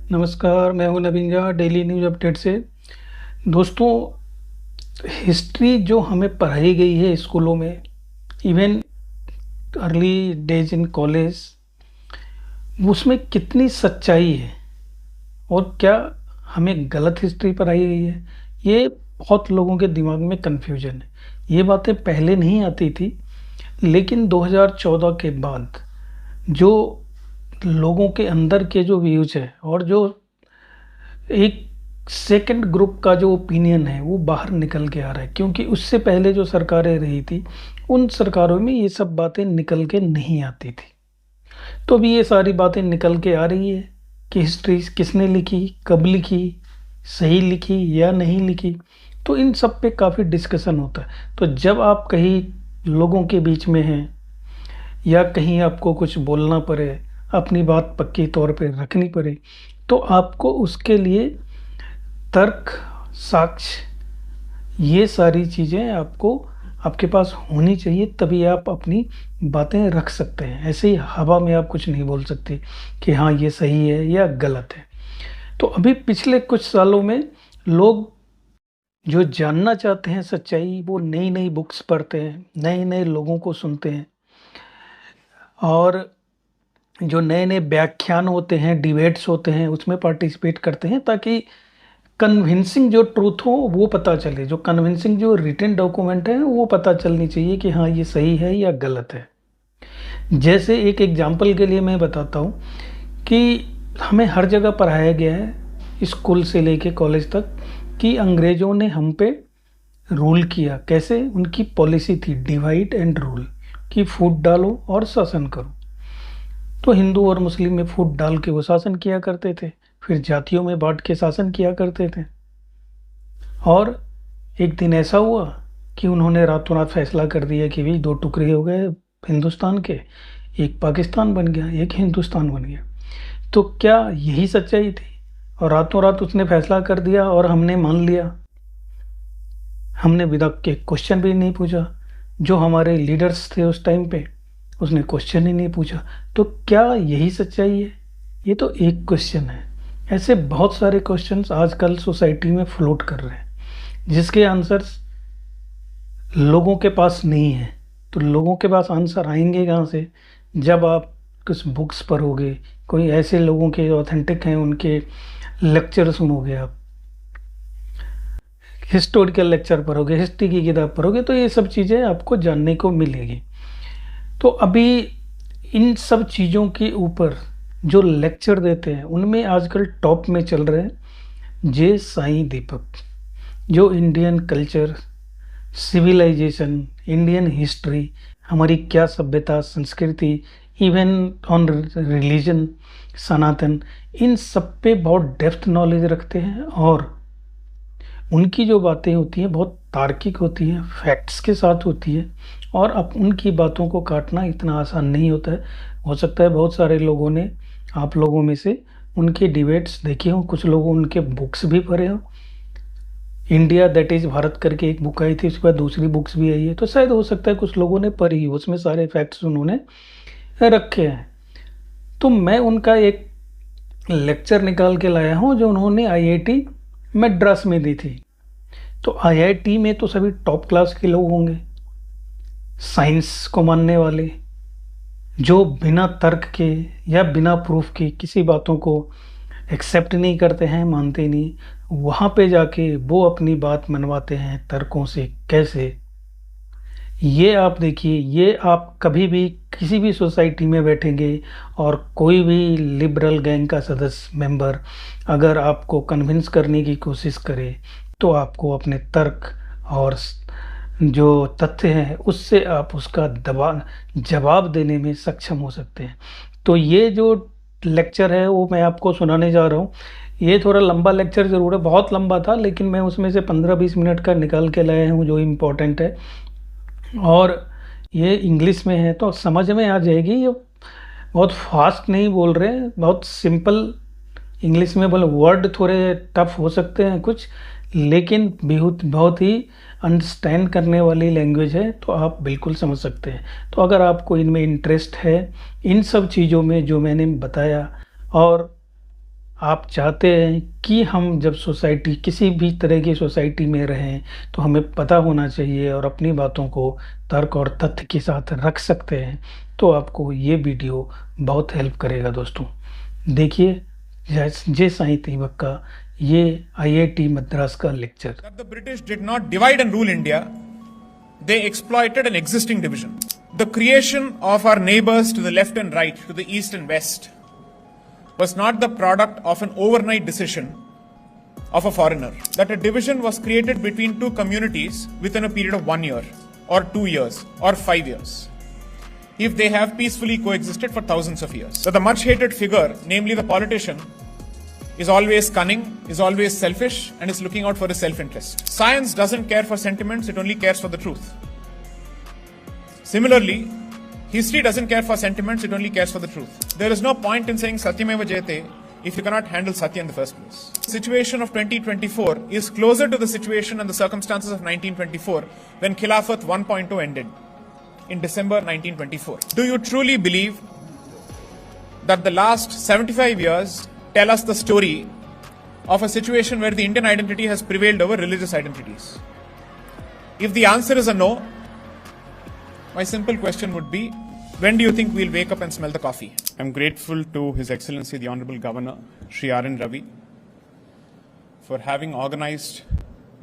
नमस्कार, मैं हूं नवीन झा डेली न्यूज़ अपडेट से। दोस्तों, हिस्ट्री जो हमें पढ़ाई गई है स्कूलों में, even early days in college, उसमें कितनी सच्चाई है और क्या हमें गलत हिस्ट्री पढ़ाई गई है, ये बहुत लोगों के दिमाग में कन्फ्यूजन है। ये बातें पहले नहीं आती थी, लेकिन 2014 के बाद जो लोगों के अंदर के जो व्यूज है और जो एक सेकंड ग्रुप का जो ओपिनियन है वो बाहर निकल के आ रहा है, क्योंकि उससे पहले जो सरकारें रही थी उन सरकारों में ये सब बातें निकल के नहीं आती थी। तो अभी ये सारी बातें निकल के आ रही है कि हिस्ट्री किसने लिखी, कब लिखी, सही लिखी या नहीं लिखी। तो इन सब पे काफ़ी डिस्कशन होता है। तो जब आप कहीं लोगों के बीच में हैं या कहीं आपको कुछ बोलना पड़े, अपनी बात पक्की तौर पे रखनी पड़े, तो आपको उसके लिए तर्क, साक्ष्य, ये सारी चीज़ें आपको आपके पास होनी चाहिए, तभी आप अपनी बातें रख सकते हैं। ऐसे ही हवा में आप कुछ नहीं बोल सकते कि हाँ ये सही है या गलत है। तो अभी पिछले कुछ सालों में लोग जो जानना चाहते हैं सच्चाई, वो नई नई बुक्स पढ़ते हैं, नए नए लोगों को सुनते हैं, और जो नए नए व्याख्यान होते हैं, डिबेट्स होते हैं, उसमें पार्टिसिपेट करते हैं, ताकि कन्विंसिंग जो ट्रूथ हो वो पता चले। जो कन्विंसिंग जो रिटन डॉक्यूमेंट है वो पता चलनी चाहिए कि हाँ ये सही है या गलत है। जैसे एक एग्जांपल के लिए मैं बताता हूँ कि हमें हर जगह पढ़ाया गया है, स्कूल से लेके कॉलेज तक, कि अंग्रेज़ों ने हम पे रूल किया। कैसे? उनकी पॉलिसी थी डिवाइड एंड रूल, कि फूट डालो और शासन करो। तो हिंदू और मुस्लिम में फूट डाल के वो शासन किया करते थे, फिर जातियों में बांट के शासन किया करते थे। और एक दिन ऐसा हुआ कि उन्होंने रातों रात फैसला कर दिया कि भाई दो टुकड़े हो गए हिंदुस्तान के, एक पाकिस्तान बन गया, एक हिंदुस्तान बन गया। तो क्या यही सच्चाई थी? और रातों रात उसने फैसला कर दिया और हमने मान लिया। हमने विदा के क्वेश्चन भी नहीं पूछा। जो हमारे लीडर्स थे उस टाइम पे, उसने क्वेश्चन ही नहीं पूछा। तो क्या यही सच्चाई है? ये तो एक क्वेश्चन है। ऐसे बहुत सारे क्वेश्चंस आजकल सोसाइटी में फ्लोट कर रहे हैं, जिसके आंसर्स लोगों के पास नहीं है। तो लोगों के पास आंसर आएंगे कहाँ से? जब आप कुछ बुक्स पढ़ोगे, कोई ऐसे लोगों के ऑथेंटिक हैं उनके लेक्चर सुनोगे, आप हिस्टोरिकल लेक्चर पढ़ोगे, हिस्ट्री की किताब पढ़ोगे, तो ये सब चीज़ें आपको जानने को मिलेगी। तो अभी इन सब चीज़ों के ऊपर जो लेक्चर देते हैं उनमें आजकल टॉप में चल रहे हैं जे साईं दीपक, जो Indian culture, civilization, Indian history, हमारी क्या सभ्यता संस्कृति, इवन ऑन रिलीजन, सनातन, इन सब पे बहुत डेप्थ नॉलेज रखते हैं। और उनकी जो बातें होती हैं बहुत तार्किक होती हैं, फैक्ट्स के साथ होती है। और अब उनकी बातों को काटना इतना आसान नहीं होता है। हो सकता है बहुत सारे लोगों ने, आप लोगों में से, उनके डिबेट्स देखे हों, कुछ लोगों उनके बुक्स भी पढ़े हों। इंडिया दैट इज़ भारत करके एक बुक आई थी, उसके बाद दूसरी बुक्स भी आई है, तो शायद हो सकता है कुछ लोगों ने पढ़ी हो, उसमें सारे फैक्ट्स उन्होंने रखे हैं। तो मैं उनका एक लेक्चर निकाल के लाया हूँ जो उन्होंने आईआईटी मद्रास में दी थी। तो आईआईटी में तो सभी टॉप क्लास के लोग होंगे, साइंस को मानने वाले, जो बिना तर्क के या बिना प्रूफ के किसी बातों को एक्सेप्ट नहीं करते हैं, मानते नहीं। वहाँ पे जाके वो अपनी बात मनवाते हैं तर्कों से। कैसे? ये आप देखिए, ये आप कभी भी किसी भी सोसाइटी में बैठेंगे और कोई भी लिबरल गैंग का सदस्य मेंबर अगर आपको कन्विंस करने की कोशिश करे, तो आपको अपने तर्क और जो तथ्य हैं उससे आप उसका जवाब देने में सक्षम हो सकते हैं। तो ये जो लेक्चर है वो मैं आपको सुनाने जा रहा हूँ। ये थोड़ा लंबा लेक्चर ज़रूर है, बहुत लंबा था, लेकिन मैं उसमें से 15-20 मिनट का निकाल के लाया हूँ जो इम्पोर्टेंट है। और ये इंग्लिश में है तो समझ में आ जाएगी। ये बहुत फास्ट नहीं बोल रहे हैं, बहुत सिंपल इंग्लिश में बोले। वर्ड थोड़े टफ हो सकते हैं कुछ, लेकिन बहुत बहुत ही अंडरस्टैंड करने वाली लैंग्वेज है, तो आप बिल्कुल समझ सकते हैं। तो अगर आपको इनमें इंटरेस्ट है, इन सब चीज़ों में जो मैंने बताया, और आप चाहते हैं कि हम जब सोसाइटी किसी भी तरह की सोसाइटी में रहें तो हमें पता होना चाहिए और अपनी बातों को तर्क और तथ्य के साथ रख सकते हैं, तो आपको ये वीडियो बहुत हेल्प करेगा दोस्तों। देखिए जे साईं दीपक का ये आईआईटी मद्रास का lecture. That the British did not divide and rule India, they exploited an existing division. The creation of our neighbors to the left and right, to the east and west, was not the product of an overnight decision of a foreigner. That a division was created between two communities within a period of 1 year, or 2 years, or 5 years, if they have peacefully coexisted for thousands of years. That the much hated figure, namely the politician, is always cunning, is always selfish, and is looking out for his self-interest. Science doesn't care for sentiments, it only cares for the truth. Similarly, history doesn't care for sentiments, it only cares for the truth. There is no point in saying Satyameva Jayate if you cannot handle Satya in the first place. The situation of 2024 is closer to the situation and the circumstances of 1924 when Khilafat 1.0 ended in December 1924. Do you truly believe that the last 75 years tell us the story of a situation where the Indian identity has prevailed over religious identities? If the answer is a no, my simple question would be, when do you think we'll wake up and smell the coffee? I'm grateful to His Excellency the Honorable Governor, Shri R.N. Ravi, for having organized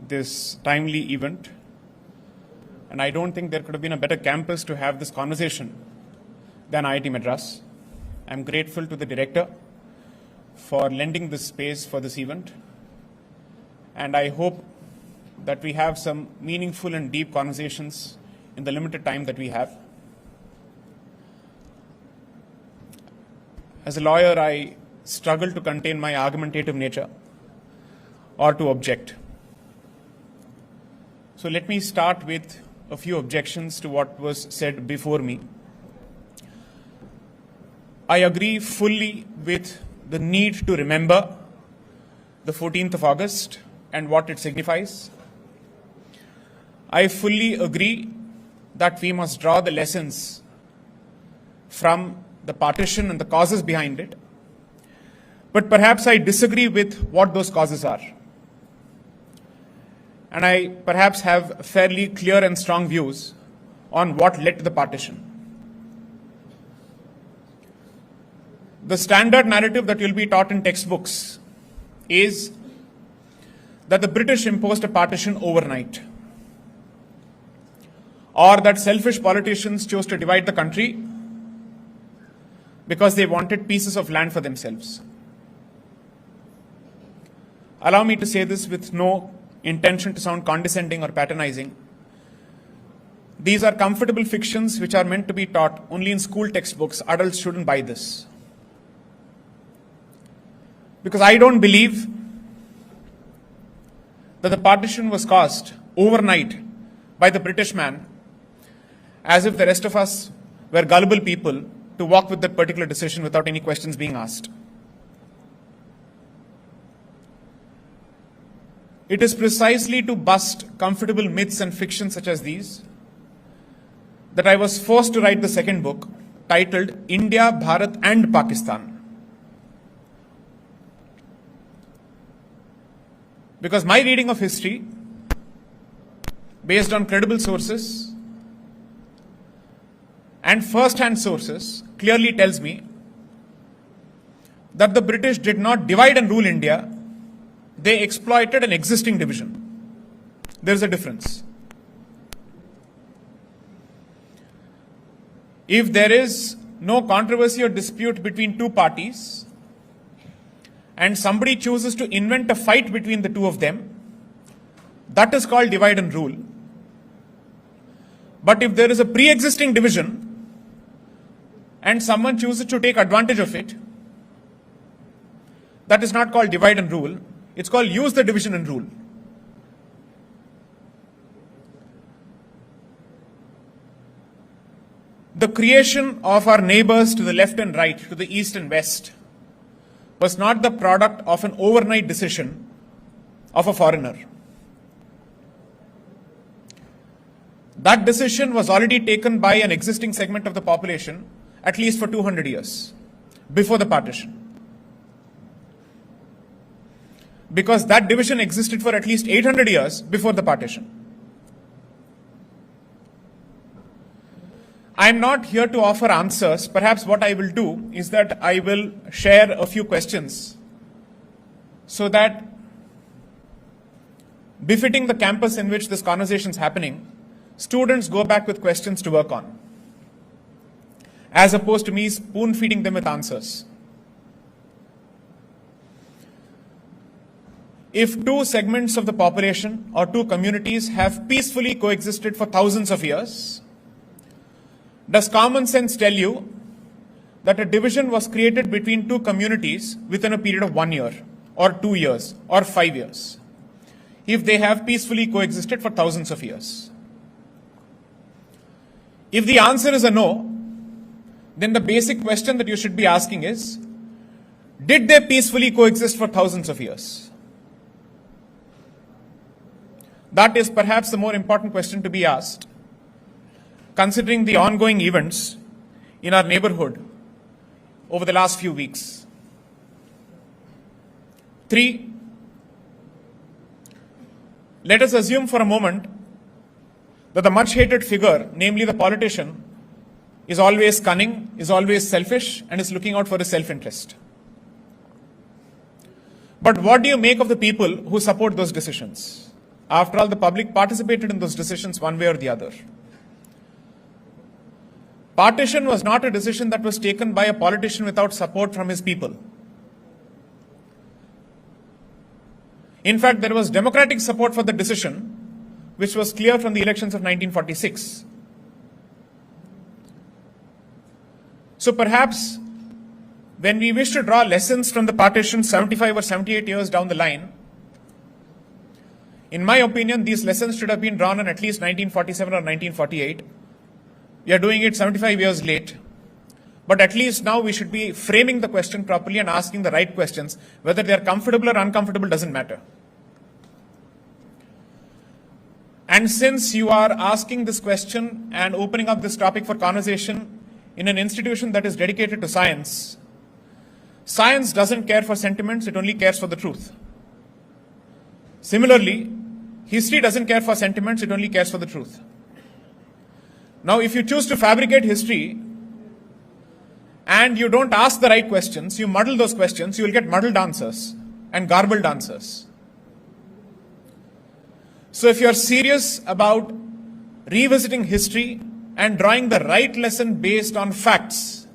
this timely event. And I don't think there could have been a better campus to have this conversation than IIT Madras. I'm grateful to the director for lending this space for this event. And I hope that we have some meaningful and deep conversations in the limited time that we have. As a lawyer, I struggle to contain my argumentative nature or to object. So let me start with a few objections to what was said before me. I agree fully with the need to remember the 14th of August and what it signifies. I fully agree that we must draw the lessons from the partition and the causes behind it. But perhaps I disagree with what those causes are. And I perhaps have fairly clear and strong views on what led to the partition. The standard narrative that you'll be taught in textbooks is that the British imposed a partition overnight, or that selfish politicians chose to divide the country because they wanted pieces of land for themselves. Allow me to say this with no intention to sound condescending or patronizing. These are comfortable fictions which are meant to be taught only in school textbooks. Adults shouldn't buy this. Because I don't believe that the partition was caused overnight by the British man, as if the rest of us were gullible people to walk with that particular decision without any questions being asked. It is precisely to bust comfortable myths and fictions such as these that I was forced to write the second book, titled India, Bharat and Pakistan. Because my reading of history, based on credible sources and first-hand sources, clearly tells me that the British did not divide and rule India, they exploited an existing division. There is a difference. If there is no controversy or dispute between two parties, and somebody chooses to invent a fight between the two of them, that is called divide and rule. But if there is a pre-existing division, and someone chooses to take advantage of it, that is not called divide and rule, it's called use the division and rule. The creation of our neighbors to the left and right, to the east and west, was not the product of an overnight decision of a foreigner. That decision was already taken by an existing segment of the population, at least for 200 years, before the partition. because that division existed for at least 800 years before the partition. I am not here to offer answers. Perhaps what I will do is that I will share a few questions so that, befitting the campus in which this conversation is happening, students go back with questions to work on, as opposed to me spoon feeding them with answers. If two segments of the population or two communities have peacefully coexisted for thousands of years, does common sense tell you that a division was created between two communities within a period of 1 year, or 2 years, or 5 years, if they have peacefully coexisted for thousands of years? If the answer is a no, then the basic question that you should be asking is, did they peacefully coexist for thousands of years? That is perhaps the more important question to be asked, considering the ongoing events in our neighborhood over the last few weeks. 3, let us assume for a moment that the much hated figure, namely the politician, is always cunning, is always selfish, and is looking out for his self-interest. But what do you make of the people who support those decisions? After all, the public participated in those decisions one way or the other. Partition was not a decision that was taken by a politician without support from his people. In fact, there was democratic support for the decision, which was clear from the elections of 1946. So perhaps when we wish to draw lessons from the partition 75 or 78 years down the line, in my opinion, these lessons should have been drawn in at least 1947 or 1948. We are doing it 75 years late. But at least now we should be framing the question properly and asking the right questions. Whether they are comfortable or uncomfortable doesn't matter. And since you are asking this question and opening up this topic for conversation in an institution that is dedicated to science, science doesn't care for sentiments, it only cares for the truth. Similarly, history doesn't care for sentiments, it only cares for the truth. Now, if you choose to fabricate history and you don't ask the right questions, you muddle those questions, you will get muddled answers and garbled answers. So if you are serious about revisiting history and drawing the right lesson based on facts,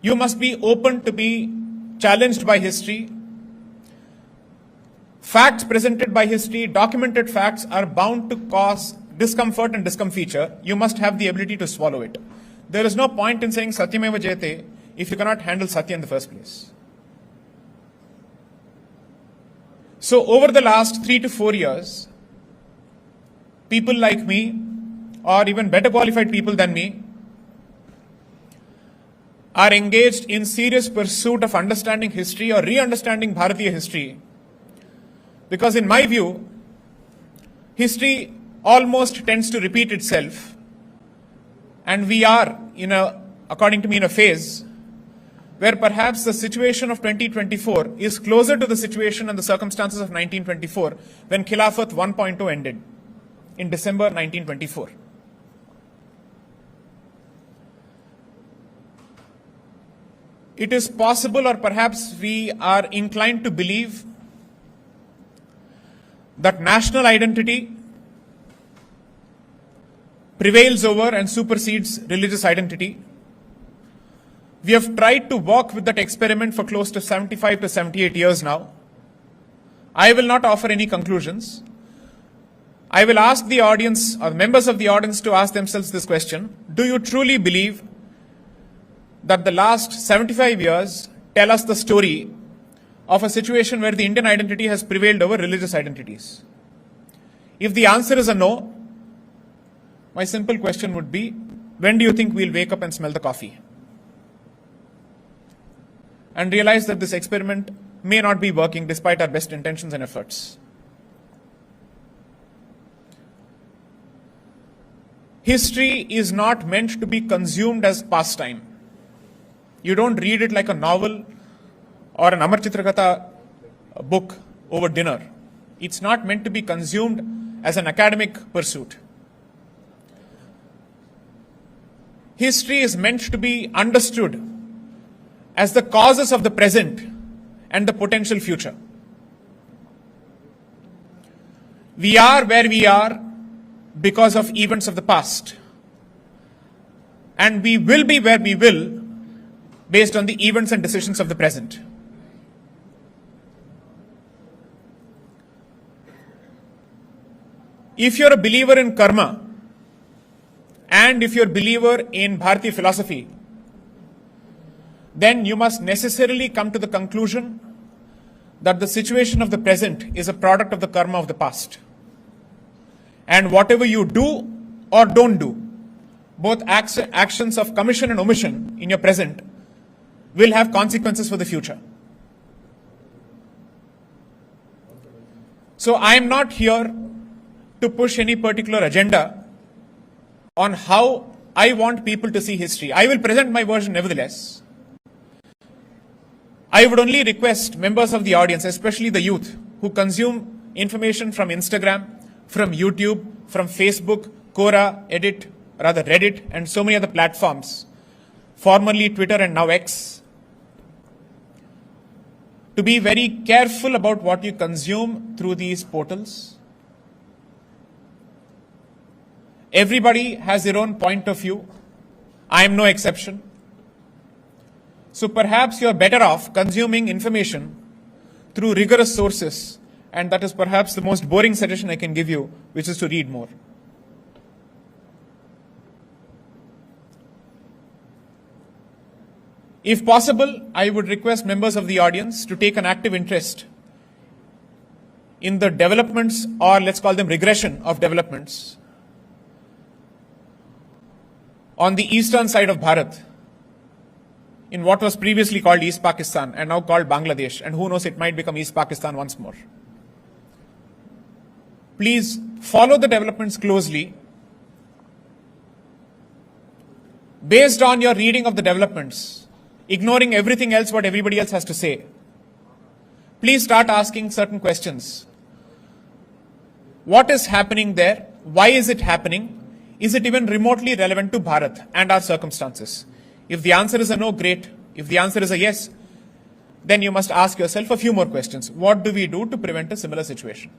you must be open to be challenged by history. Facts presented by history, documented facts, are bound to cause discomfort and discomfiture. You must have the ability to swallow it. There is no point in saying Satyameva Jayate if you cannot handle Satya in the first place. So over the last 3 to 4 years, people like me, or even better qualified people than me, are engaged in serious pursuit of understanding history or re-understanding Bharatiya history. Because in my view, history almost tends to repeat itself. And we are, according to me, in a phase where perhaps the situation of 2024 is closer to the situation and the circumstances of 1924, when Khilafat 1.0 ended in December 1924. It is possible, or perhaps we are inclined to believe, that national identity prevails over and supersedes religious identity. We have tried to walk with that experiment for close to 75 to 78 years now. I will not offer any conclusions. I will ask the audience, or members of the audience, to ask themselves this question: do you truly believe that the last 75 years tell us the story of a situation where the Indian identity has prevailed over religious identities? If the answer is a no, my simple question would be, when do you think we'll wake up and smell the coffee? And realize that this experiment may not be working despite our best intentions and efforts. History is not meant to be consumed as pastime. You don't read it like a novel or an Amar Chitrakatha book over dinner. It's not meant to be consumed as an academic pursuit. History is meant to be understood as the causes of the present and the potential future. We are where we are because of events of the past, and we will be where we will based on the events and decisions of the present. If you're a believer in karma, and if you're a believer in Bharatiya philosophy, then you must necessarily come to the conclusion that the situation of the present is a product of the karma of the past. And whatever you do or don't do, both actions of commission and omission in your present will have consequences for the future. So I am not here to push any particular agenda on how I want people to see history. I will present my version nevertheless. I would only request members of the audience, especially the youth, who consume information from Instagram, from YouTube, from Facebook, Quora, Reddit, and so many other platforms, formerly Twitter and now X, to be very careful about what you consume through these portals. Everybody has their own point of view. I am no exception. So perhaps you are better off consuming information through rigorous sources, and that is perhaps the most boring suggestion I can give you, which is to read more. If possible, I would request members of the audience to take an active interest in the developments, or let's call them regression of developments, on the eastern side of Bharat, in what was previously called East Pakistan and now called Bangladesh, and who knows, it might become East Pakistan once more. Please follow the developments closely. Based on your reading of the developments, ignoring everything else what everybody else has to say, please start asking certain questions. What is happening there? Why is it happening? Is it even remotely relevant to Bharat and our circumstances? If the answer is a no, great. If the answer is a yes, then you must ask yourself a few more questions. What do we do to prevent a similar situation?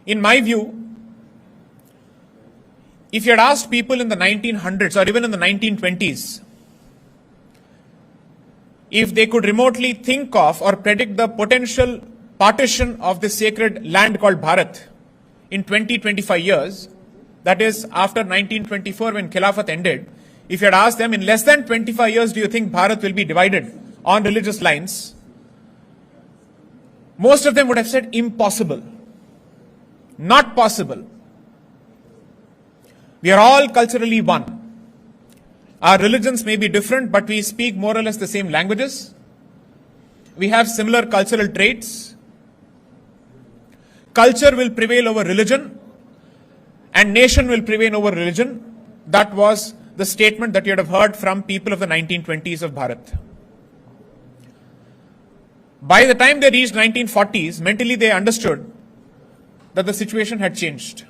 In my view, if you had asked people in the 1900s or even in the 1920s, if they could remotely think of or predict the potential partition of this sacred land called Bharat in 20-25 years, that is after 1924 when Khilafat ended, if you had asked them in less than 25 years, do you think Bharat will be divided on religious lines? Most of them would have said impossible. Not possible. We are all culturally one. Our religions may be different, but we speak more or less the same languages. We have similar cultural traits. Culture will prevail over religion, and nation will prevail over religion. That was the statement that you would have heard from people of the 1920s of Bharat. By the time they reached 1940s, mentally they understood that the situation had changed.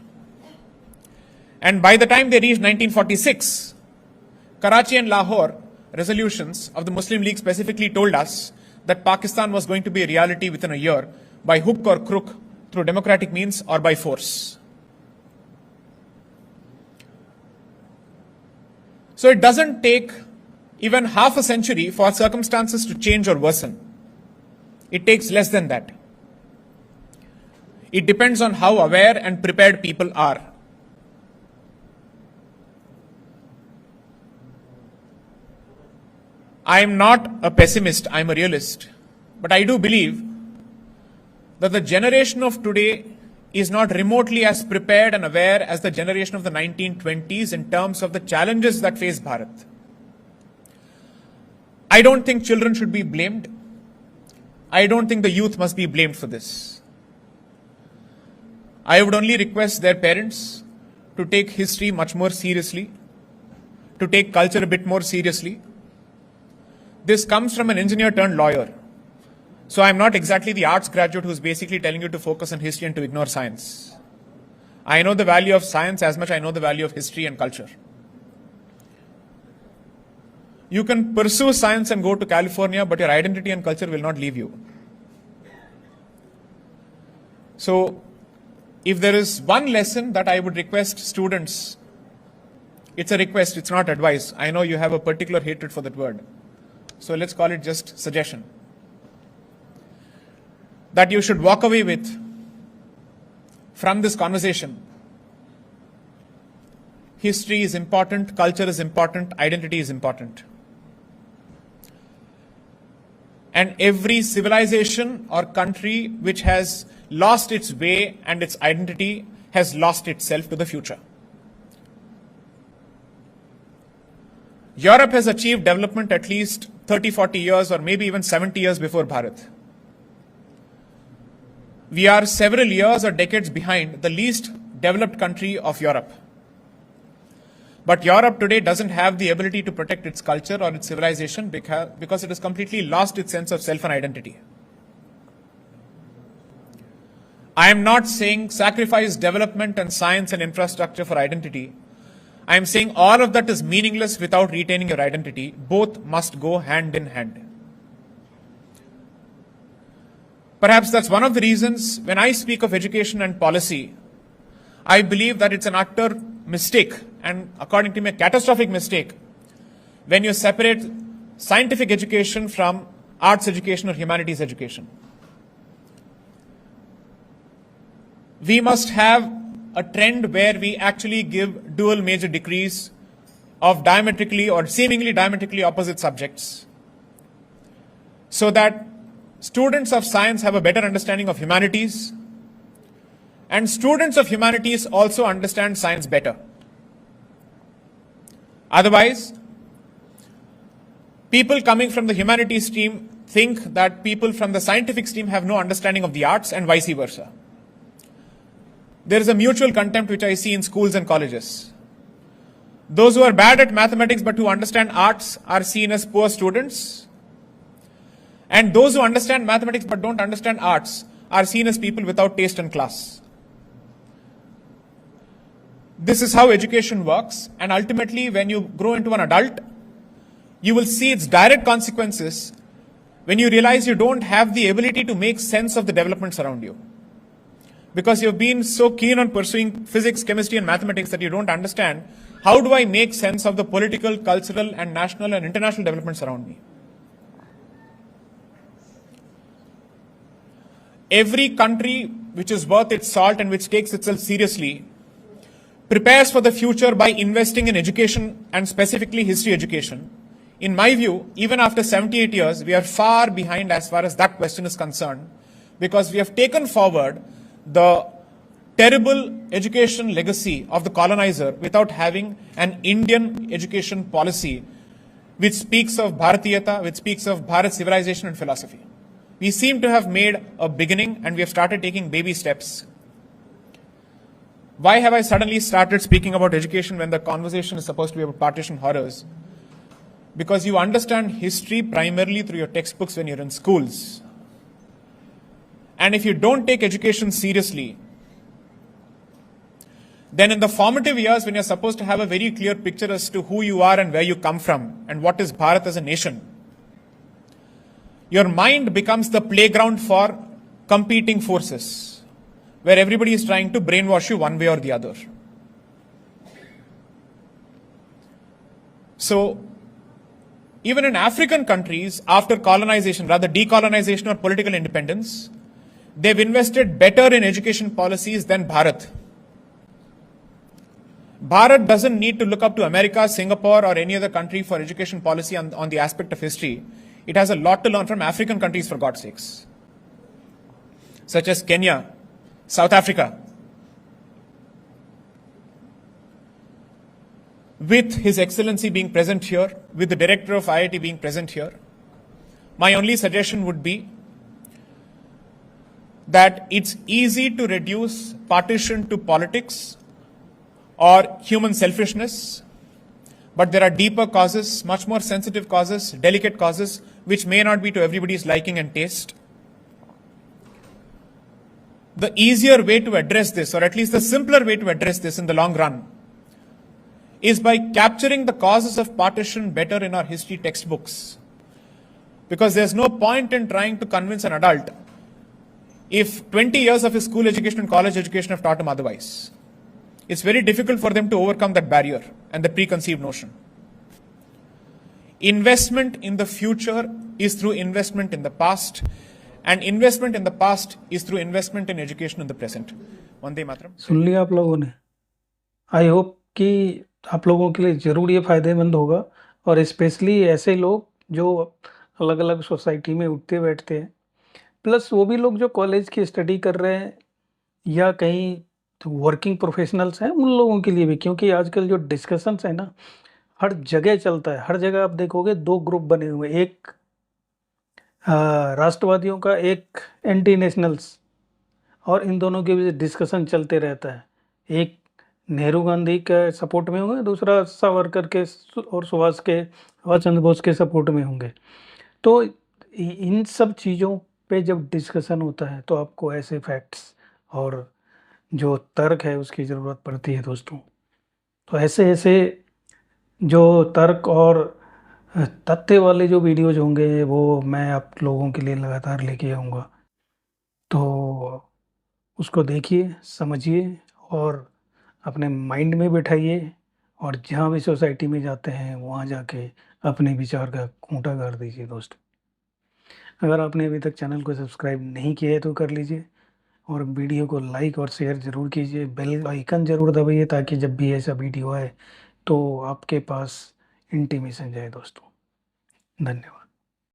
And by the time they reached 1946, Karachi and Lahore resolutions of the Muslim League specifically told us that Pakistan was going to be a reality within a year, by hook or crook, through democratic means or by force. So it doesn't take even half a century for circumstances to change or worsen. It takes less than that. It depends on how aware and prepared people are. I am not a pessimist, I am a realist. But I do believe that the generation of today is not remotely as prepared and aware as the generation of the 1920s in terms of the challenges that face Bharat. I don't think children should be blamed. I don't think the youth must be blamed for this. I would only request their parents to take history much more seriously, to take culture a bit more seriously. This comes from an engineer turned lawyer. So I'm not exactly the arts graduate who's basically telling you to focus on history and to ignore science. I know the value of science as much as I know the value of history and culture. You can pursue science and go to California, but your identity and culture will not leave you. So, if there is one lesson that I would request students, it's a request, it's not advice. I know you have a particular hatred for that word. So let's call it just suggestion. That you should walk away with from this conversation. History is important, culture is important, identity is important. And every civilization or country which has lost its way and its identity has lost itself to the future. Europe has achieved development at least 30, 40 years or maybe even 70 years before Bharat. We are several years or decades behind the least developed country of Europe. But Europe today doesn't have the ability to protect its culture or its civilization because it has completely lost its sense of self and identity. I am not saying sacrifice development and science and infrastructure for identity. I am saying all of that is meaningless without retaining your identity. Both must go hand in hand. Perhaps that's one of the reasons when I speak of education and policy, I believe that it's an utter mistake and according to me a catastrophic mistake when you separate scientific education from arts education or humanities education. We must have a trend where we actually give dual major degrees of diametrically or seemingly diametrically opposite subjects so that students of science have a better understanding of humanities and students of humanities also understand science better. Otherwise, people coming from the humanities stream think that people from the scientific stream have no understanding of the arts and vice versa. There is a mutual contempt which I see in schools and colleges. Those who are bad at mathematics but who understand arts are seen as poor students. And those who understand mathematics but don't understand arts are seen as people without taste and class. This is how education works, and ultimately when you grow into an adult, you will see its direct consequences when you realize you don't have the ability to make sense of the developments around you. Because you've been so keen on pursuing physics, chemistry and mathematics that you don't understand how do I make sense of the political, cultural and national and international developments around me. Every country which is worth its salt and which takes itself seriously prepares for the future by investing in education and specifically history education. In my view, even after 78 years, we are far behind as far as that question is concerned because we have taken forward the terrible education legacy of the colonizer without having an Indian education policy which speaks of Bharatiyata, which speaks of Bharat civilization and philosophy. We seem to have made a beginning and we have started taking baby steps. Why have I suddenly started speaking about education when the conversation is supposed to be about partition horrors? Because you understand history primarily through your textbooks when you're in schools. And if you don't take education seriously, then in the formative years when you're supposed to have a very clear picture as to who you are and where you come from and what is Bharat as a nation, your mind becomes the playground for competing forces, where everybody is trying to brainwash you one way or the other. So, even in African countries, after colonization, rather decolonization or political independence, they've invested better in education policies than Bharat. Bharat doesn't need to look up to America, Singapore or any other country for education policy on the aspect of history. It has a lot to learn from African countries, for God's sakes, such as Kenya, South Africa. With His Excellency being present here, with the Director of IIT being present here, my only suggestion would be that it's easy to reduce partition to politics or human selfishness, but there are deeper causes, much more sensitive causes, delicate causes, which may not be to everybody's liking and taste. The easier way to address this, or at least the simpler way to address this in the long run, is by capturing the causes of partition better in our history textbooks. Because there's no point in trying to convince an adult if 20 years of his school education and college education have taught him otherwise. It's very difficult for them to overcome that barrier and the preconceived notion. Investment in the future is through investment in the past, and investment in the past is through investment in education in the present. Vande Mataram. सुन लिया आप लोगों ने। I hope कि आप लोगों के लिए ज़रूर ये फ़ायदेमंद होगा, और स्पेशली ऐसे लोग जो अलग अलग सोसाइटी में उठते बैठते हैं, प्लस वो भी लोग जो कॉलेज की स्टडी कर रहे हैं या कहीं वर्किंग प्रोफेशनल्स हैं, उन लोगों के लिए भी। क्योंकि आजकल जो डिस्कशंस है ना, हर जगह चलता है। हर जगह आप देखोगे दो ग्रुप बने हुए, एक राष्ट्रवादियों का, एक एंटी नेशनल्स, और इन दोनों के बीच डिस्कशन चलते रहता है। एक नेहरू गांधी के सपोर्ट में होंगे, दूसरा सावरकर के और सुभाष चंद्र बोस के सपोर्ट में होंगे। तो इन सब चीज़ों पे जब डिस्कशन होता है तो आपको ऐसे फैक्ट्स और जो तर्क है उसकी ज़रूरत पड़ती है दोस्तों। तो ऐसे ऐसे जो तर्क और तथ्य वाले जो वीडियोज़ होंगे वो मैं आप लोगों के लिए लगातार लेके आऊँगा। तो उसको देखिए, समझिए और अपने माइंड में बिठाइए, और जहाँ भी सोसाइटी में जाते हैं वहाँ जाके अपने विचार का खूंटा गाड़ दीजिए दोस्तों। अगर आपने अभी तक चैनल को सब्सक्राइब नहीं किया है तो कर लीजिए, और वीडियो को लाइक और शेयर ज़रूर कीजिए। बेल आइकन ज़रूर दबाइए ताकि जब भी ऐसा वीडियो आए तो आपके पास इंटीमेशन जाए दोस्तों। धन्यवाद।